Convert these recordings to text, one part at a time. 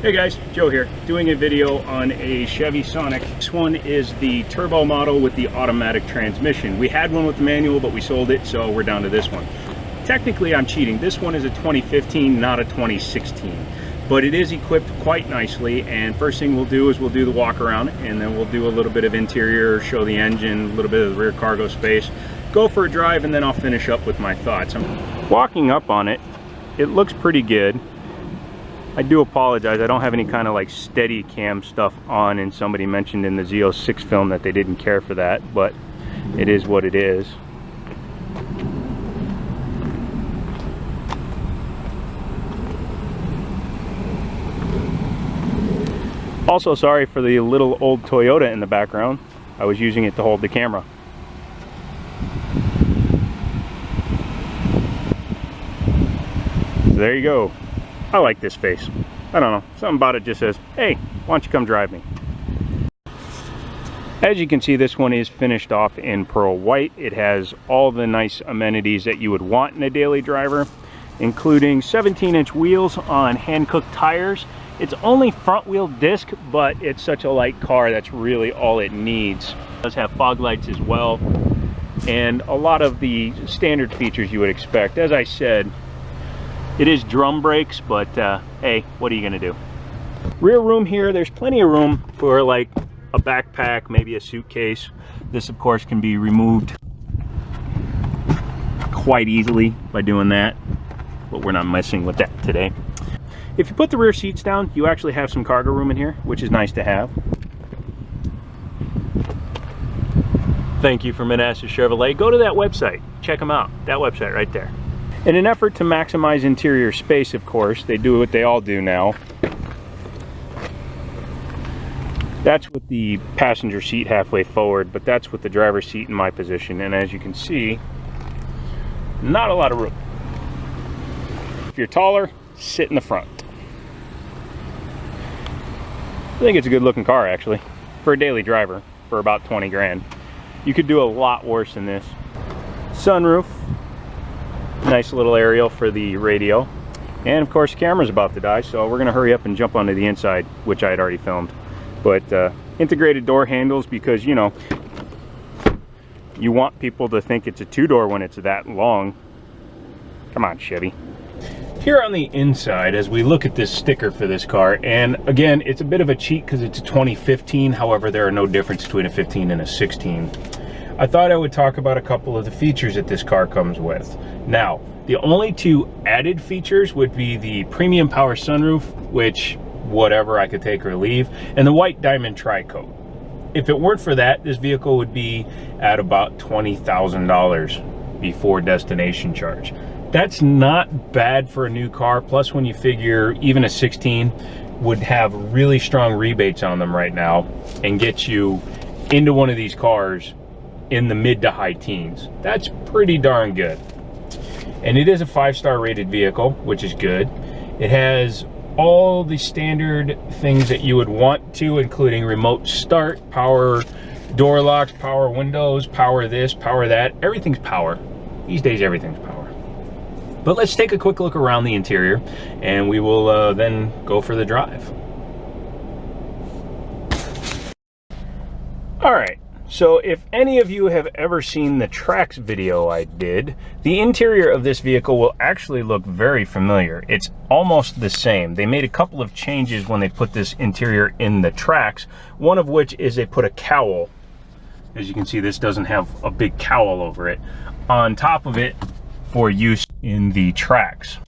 Hey guys, Joe here, doing a video on a Chevy Sonic. This one is the turbo model with the automatic transmission. We had one with the manual, but we sold it, so we're down to this one. Technically, I'm cheating. This one is a 2015, not a 2016. But it is equipped quite nicely, and first thing we'll do is we'll do the walk around, and then we'll do a little bit of interior, show the engine, a little bit of the rear cargo space, go for a drive, and then I'll finish up with my thoughts. I'm walking up on it. It looks pretty good. I do apologize, I don't have any kind of like steady cam stuff on, and somebody mentioned in the Z06 film that they didn't care for that, but it is what it is. Also, sorry for the little old Toyota in the background. I was using it to hold the camera. So there you go. I like this face. I don't know, something about it just says, hey, why don't you come drive me? As you can see, this one is finished off in pearl white. It has all the nice amenities that you would want in a daily driver, including 17-inch wheels on hand-cooked tires. It's only front wheel disc, but it's such a light car, that's really all it needs. It does have fog lights as well, and a lot of the standard features you would expect. As I said, it is drum brakes, but hey, what are you gonna do? Rear room here, there's plenty of room for like a backpack, maybe a suitcase. This of course can be removed quite easily by doing that, but we're not messing with that today. If you put the rear seats down, you actually have some cargo room in here, which is nice to have. Thank you for Manassas Chevrolet. Go to that website, check them out, that website right there. In an effort to maximize interior space, of course, they do what they all do now. That's with the passenger seat halfway forward, but that's with the driver's seat in my position. And as you can see, not a lot of room. If you're taller, sit in the front. I think it's a good looking car actually, for a daily driver, for about 20 grand. You could do a lot worse than this. Sunroof. Nice little aerial for the radio, and of course the camera's about to die, so we're gonna hurry up and jump onto the inside, which I had already filmed. But integrated door handles, because you know you want people to think it's a two-door when it's that long. Come on, Chevy. Here on the inside, as we look at this sticker for this car, and again, it's a bit of a cheat because it's a 2015, however there are no difference between a 15 and a 16. I thought I would talk about a couple of the features that this car comes with. Now, the only two added features would be the premium power sunroof, which whatever, I could take or leave, and the white diamond tri-coat. If it weren't for that, this vehicle would be at about $20,000 before destination charge. That's not bad for a new car, plus when you figure even a 16 would have really strong rebates on them right now and get you into one of these cars in the mid to high teens. That's pretty darn good. And it is a 5-star rated vehicle, which is good. It has all the standard things that you would want to, including remote start, power door locks, power windows, power this, power that. Everything's power. These days, everything's power. But let's take a quick look around the interior, and we will then go for the drive. All right. So if any of you have ever seen the Trax video I did, the interior of this vehicle will actually look very familiar. It's almost the same. They made a couple of changes when they put this interior in the Trax, one of which is they put a cowl. As you can see, this doesn't have a big cowl over it, on top of it for use in the Trax.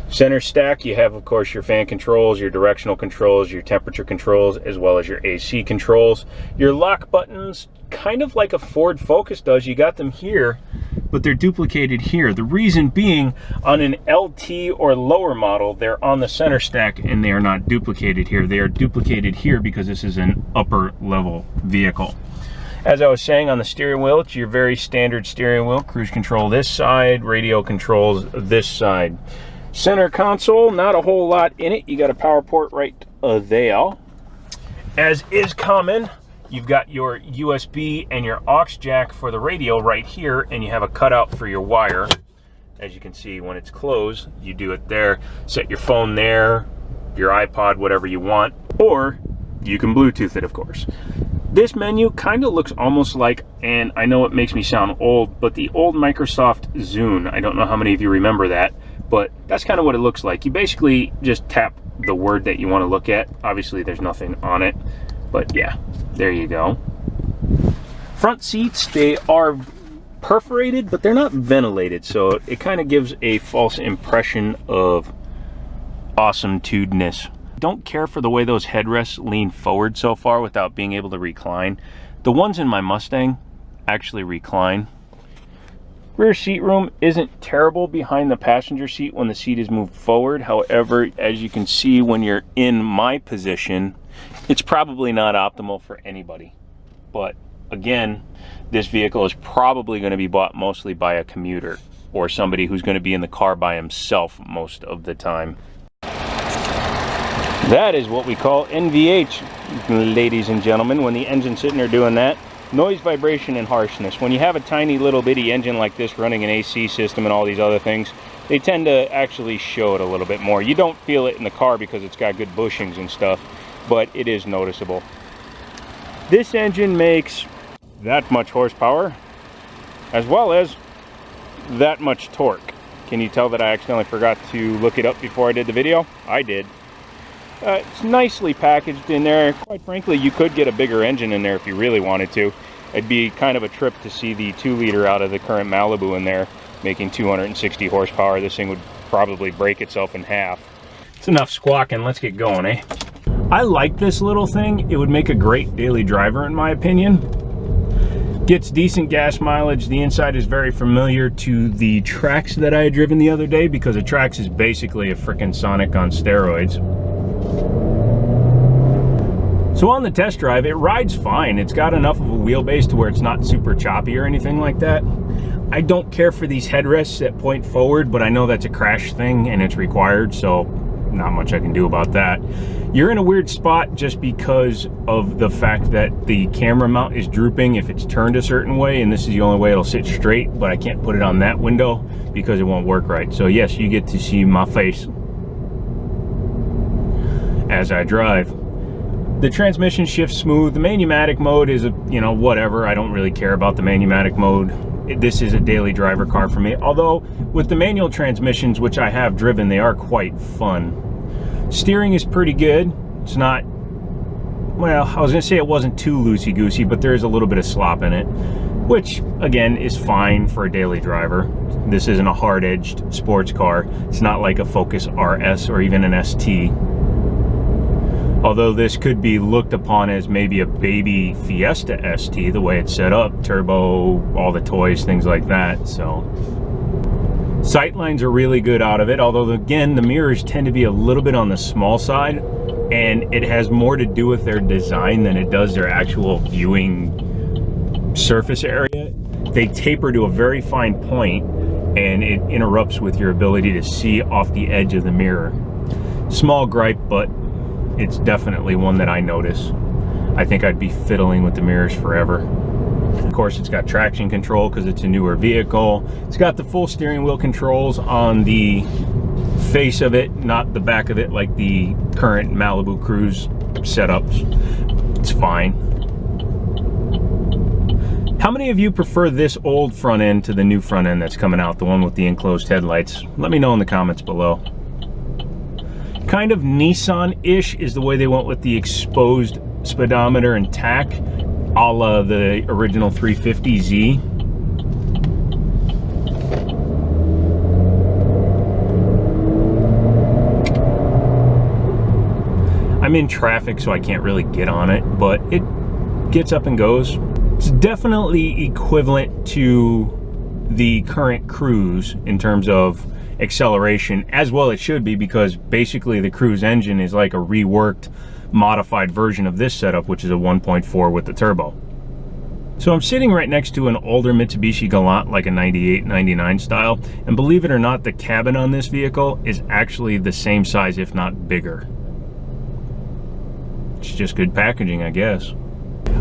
Center stack, you have of course your fan controls, your directional controls, your temperature controls, as well as your AC controls. Your lock buttons, kind of like a Ford Focus does, you got them here, but they're duplicated here. The reason being, on an LT or lower model, they're on the center stack and they are not duplicated here. They are duplicated here because this is an upper level vehicle. As I was saying, on the steering wheel, it's your very standard steering wheel. Cruise control this side, radio controls this side. Center console, not a whole lot in it. You got a power port right there. As is common, you've got your USB and your aux jack for the radio right here, and you have a cutout for your wire. As you can see, when it's closed, you do it there. Set your phone there, your iPod, whatever you want, or you can Bluetooth it, of course. This menu kind of looks almost like, and I know it makes me sound old, but the old Microsoft Zune. I don't know how many of you remember that, but that's kind of what it looks like. You basically just tap the word that you want to look at. Obviously there's nothing on it, but yeah, there you go. Front seats, they are perforated, but they're not ventilated, so it kind of gives a false impression of awesome-tudeness. Don't care for the way those headrests lean forward so far without being able to recline. The ones in my Mustang actually recline. Rear seat room isn't terrible behind the passenger seat when the seat is moved forward. However, as you can see when you're in my position, it's probably not optimal for anybody. But again, this vehicle is probably going to be bought mostly by a commuter or somebody who's going to be in the car by himself most of the time. That is what we call NVH, ladies and gentlemen, when the engine's sitting there doing that. Noise, vibration, and harshness. When you have a tiny little bitty engine like this running an AC system and all these other things, they tend to actually show it a little bit more. You don't feel it in the car because it's got good bushings and stuff, but it is noticeable. This engine makes that much horsepower, as well as that much torque. Can you tell that I accidentally forgot to look it up before I did the video? I did. It's nicely packaged in there. Quite frankly, you could get a bigger engine in there if you really wanted to. It'd be kind of a trip to see the 2-liter out of the current Malibu in there, making 260 horsepower. This thing would probably break itself in half. It's enough squawking, let's get going, eh? I like this little thing. It would make a great daily driver in my opinion. Gets decent gas mileage. The inside is very familiar to the Trax that I had driven the other day, because a Trax is basically a frickin' Sonic on steroids. So on the test drive, it rides fine. It's got enough of a wheelbase to where it's not super choppy or anything like that. I don't care for these headrests that point forward, but I know that's a crash thing and it's required, so not much I can do about that. You're in a weird spot just because of the fact that the camera mount is drooping if it's turned a certain way, and this is the only way it'll sit straight, but I can't put it on that window because it won't work right. So yes, you get to see my face as I drive. The transmission shifts smooth. The Manumatic mode is, whatever. I don't really care about the Manumatic mode. This is a daily driver car for me. Although, with the manual transmissions, which I have driven, they are quite fun. Steering is pretty good. It's not, well, I was going to say it wasn't too loosey-goosey, but there is a little bit of slop in it, which, again, is fine for a daily driver. This isn't a hard-edged sports car. It's not like a Focus RS or even an ST. Although this could be looked upon as maybe a baby Fiesta ST, the way it's set up, turbo, all the toys, things like that. So sight lines are really good out of it, although again, the mirrors tend to be a little bit on the small side, and it has more to do with their design than it does their actual viewing surface area. They taper to a very fine point, and it interrupts with your ability to see off the edge of the mirror. Small gripe, but it's definitely one that I notice. I think I'd be fiddling with the mirrors forever. Of course, it's got traction control because it's a newer vehicle. It's got the full steering wheel controls on the face of it, not the back of it like the current Malibu Cruise setups. It's fine. How many of you prefer this old front end to the new front end that's coming out, the one with the enclosed headlights? Let me know in the comments below. Kind of Nissan-ish is the way they went with the exposed speedometer and tach, a la the original 350Z. I'm in traffic, so I can't really get on it, but it gets up and goes. It's definitely equivalent to the current Cruise in terms of acceleration, as well it should be, because basically the Cruise engine is like a reworked, modified version of this setup, which is a 1.4 with the turbo. So I'm sitting right next to an older Mitsubishi Galant, like a 98, 99 style, and believe it or not, the cabin on this vehicle is actually the same size, if not bigger. It's just good packaging, I guess.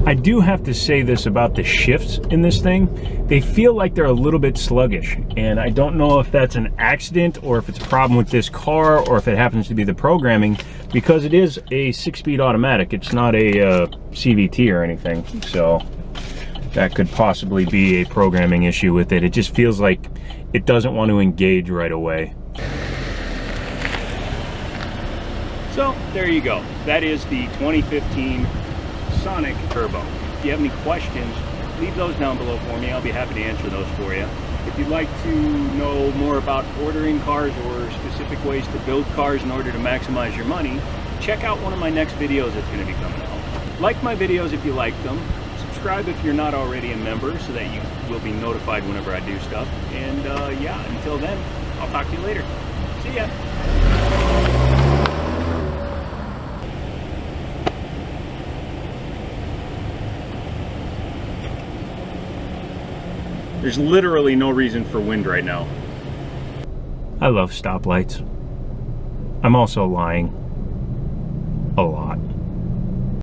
I do have to say this about the shifts in this thing. They feel like they're a little bit sluggish, and I don't know if that's an accident or if it's a problem with this car or if it happens to be the programming, because it is a 6-speed automatic. It's not a CVT or anything, so that could possibly be a programming issue with it. It just feels like it doesn't want to engage right away. So there you go. That is the 2015 Sonic Turbo. If you have any questions, leave those down below for me. I'll be happy to answer those for you. If you'd like to know more about ordering cars or specific ways to build cars in order to maximize your money, check out one of my next videos that's going to be coming out. Like my videos if you like them. Subscribe if you're not already a member so that you will be notified whenever I do stuff. And yeah, until then, I'll talk to you later. See ya. There's literally no reason for wind right now. I love stoplights. I'm also lying a lot.